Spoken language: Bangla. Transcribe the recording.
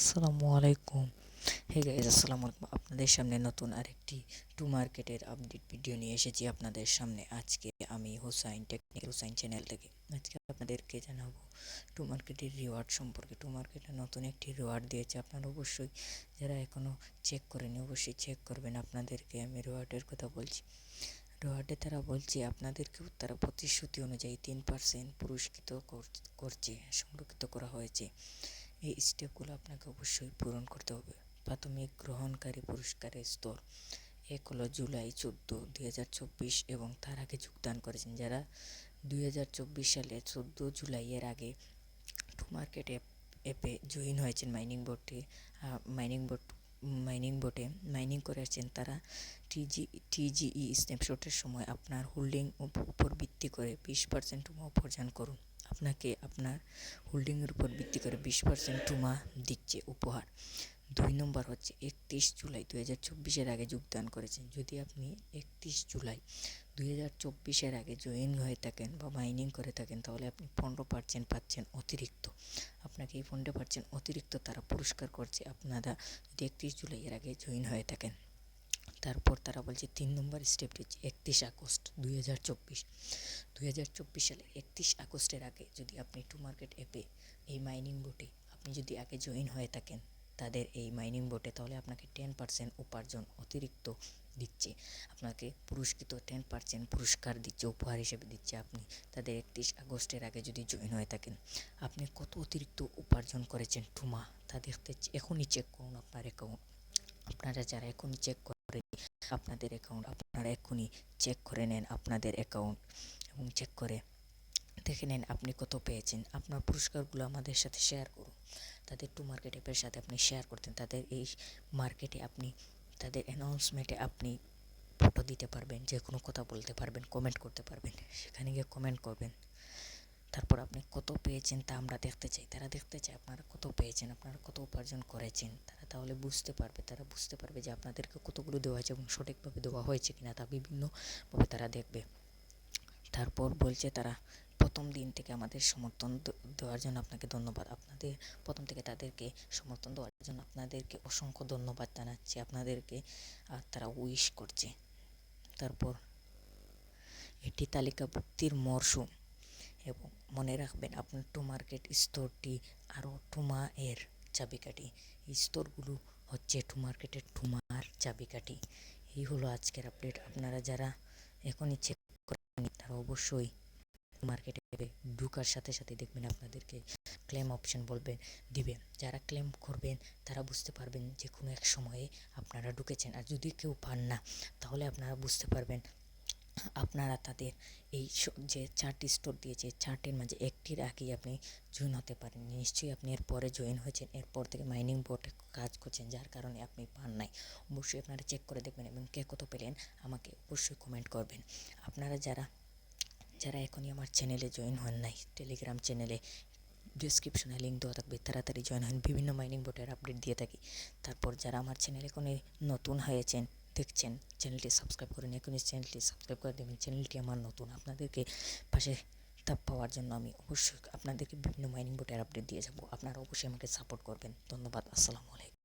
আসসালামু আলাইকুম। হে গাইস, আসসালামু আলাইকুম। আপনাদের সামনে নতুন আরেকটি টু মার্কেটের আপডেট ভিডিও নিয়ে এসেছি আপনাদের সামনে। আজকে আমি হুসাইন টেকনিক হুসাইন চ্যানেল থেকে আজকে আপনাদেরকে জানাবো টু মার্কেটের রিওয়ার্ড সম্পর্কে। টু মার্কেটে নতুন একটি রিওয়ার্ড দিয়েছে, আপনারা অবশ্যই যারা এখনও চেক করেনি অবশ্যই চেক করবেন। আপনাদেরকে আমি রিওয়ার্ডের কথা বলছি। রিওয়ার্ডে তারা বলছে আপনাদেরকেও তারা প্রতিশ্রুতি অনুযায়ী 3% পুরস্কৃত করছে, সংরক্ষিত করা হয়েছে। এই স্টেপগুলো আপনাকে অবশ্যই পূরণ করতে হবে। প্রাথমিক গ্রহণকারী পুরস্কারের স্তর এক হলো জুলাই 14, 2024 এবং তার আগে যোগদান করেছেন যারা 2024 সালে 14 জুলাই এর আগে টু মার্কেট অ্যাপে জয়েন হয়েছেন। মাইনিং বোটে মাইনিং করে আসছেন তারা টিজিই স্ন্যাপশটের সময় আপনার হোল্ডিং উপর ভিত্তি করে 20% টুমা উপার্জন করুন। আপনাকে আপনার হোল্ডিংয়ের উপর ভিত্তি করে 20% টুমা দিচ্ছে উপহার। 2 নম্বর হচ্ছে 31 জুলাই 2024 আগে যোগদান করেছেন। যদি আপনি 31 জুলাই 2024 আগে জয়েন হয়ে থাকেন বা মাইনিং করে থাকেন তাহলে আপনি 15% পাচ্ছেন অতিরিক্ত। আপনাকে এই 15% অতিরিক্ত তারা পুরস্কার করছে আপনারা যদি 31 জুলাই আগে জয়েন হয়ে থাকেন। তারপর তারা বলছে 3 নম্বর স্টেপটি হচ্ছে 31 আগস্ট 2024 সালে 31 আগস্টের আগে যদি আপনি টু মার্কেট অ্যাপে এই মাইনিং বোটে আপনি যদি আগে জয়েন হয়ে থাকেন তাদের এই মাইনিং বোটে তাহলে আপনাকে 10% উপার্জন অতিরিক্ত দিচ্ছে। আপনাকে পুরস্কৃত 10% পুরস্কার দিচ্ছে, উপহার হিসেবে দিচ্ছে। আপনি তাদের 31 আগস্টের আগে যদি জয়েন হয়ে থাকেন আপনি কত অতিরিক্ত উপার্জন করেছেন টুমা তা দেখতে এখনই চেক করুন আপনার অ্যাকাউন্ট। আপনারা যারা এখনই চেক করেন আপনাদের অ্যাকাউন্ট, আপনারা এখনই চেক করে নেন আপনাদের অ্যাকাউন্ট এবং চেক করে দেখে নেন আপনি কত পেয়েছেন। আপনার পুরস্কারগুলো আমাদের সাথে শেয়ার করুন। তাদের টু মার্কেট অ্যাপের সাথে আপনি শেয়ার করতেন, তাদের এই মার্কেটে আপনি তাদের অ্যানাউন্সমেন্টে আপনি ফটো দিতে পারবেন, যে কোনো কথা বলতে পারবেন, কমেন্ট করতে পারবেন, সেখানে গিয়ে কমেন্ট করবেন। তারপর আপনি কত পেয়েছেন তা আমরা দেখতে চাই। তারা দেখতে চায় আপনারা কত পেয়েছেন, আপনারা কত উপার্জন করেছেন। তারা তাহলে তারা বুঝতে পারবে যে আপনাদেরকে কতগুলো দেওয়া হয়েছে এবং সঠিকভাবে দেওয়া হয়েছে কিনা, তা বিভিন্নভাবে তারা দেখবে। তারপর বলছে তারা প্রথম দিন থেকে আমাদের সমর্থন দেওয়ার জন্য আপনাকে ধন্যবাদ। আপনাদের প্রথম থেকে তাদেরকে সমর্থন দেওয়ার জন্য আপনাদেরকে অসংখ্য ধন্যবাদ জানাচ্ছি আপনাদেরকে, আর তারা উইশ করছে। তারপর এটি তালিকাভুক্তির মরশুম এবং মনে রাখবেন আপনার টু মার্কেট স্তরটি আরও টুমা এর চাবিকাঠি। এই স্তরগুলো হচ্ছে টু মার্কেটের টুমার চাবিকাঠি। এই হলো আজকের আপডেট। আপনারা যারা এখনই চেক করেন তারা অবশ্যই মার্কেটে ঢুকার সাথে সাথে দেখবেন আপনাদেরকে ক্লেম অপশন দিবে। যারা ক্লেম করবেন তারা বুঝতে পারবেন যে কোনো এক সময়ে আপনারা ঢুকেছেন। আর যদি কেউ পান না তাহলে আপনারা বুঝতে পারবেন আপনারা তাদের এই যে 4টি স্টোর দিয়েছে, 4টির মাঝে একটির আগেই আপনি জয়েন হতে পারেন। নিশ্চয়ই আপনি এর পরে জয়েন হয়েছেন, এরপর থেকে মাইনিং বোর্ডে কাজ করছেন, যার কারণে আপনি পান নাই। অবশ্যই আপনারা চেক করে দেখবেন এবং কে কত পেলেন আমাকে অবশ্যই কমেন্ট করবেন। আপনারা যারা এখনই আমার চ্যানেলে জয়েন হন নাই, টেলিগ্রাম চ্যানেলে ডিসক্রিপশনে লিঙ্ক দেওয়া থাকবে, তাড়াতাড়ি জয়েন হন। বিভিন্ন মাইনিং বোর্ডের আপডেট দিয়ে থাকি। তারপর যারা আমার চ্যানেলে এখনই নতুন হয়েছেন দেখছেন, চ্যানেলটি সাবস্ক্রাইব করেন, এখনই চ্যানেলটি সাবস্ক্রাইব করে দেবেন। চ্যানেলটি আমার নতুন, আপনাদেরকে পাশে পাওয়ার জন্য আমি অবশ্যই আপনাদেরকে বিভিন্ন মাইনিং বোর্ডের আপডেট দিয়ে যাবো। আপনারা অবশ্যই আমাকে সাপোর্ট করবেন। ধন্যবাদ। আসসালামু আলাইকুম।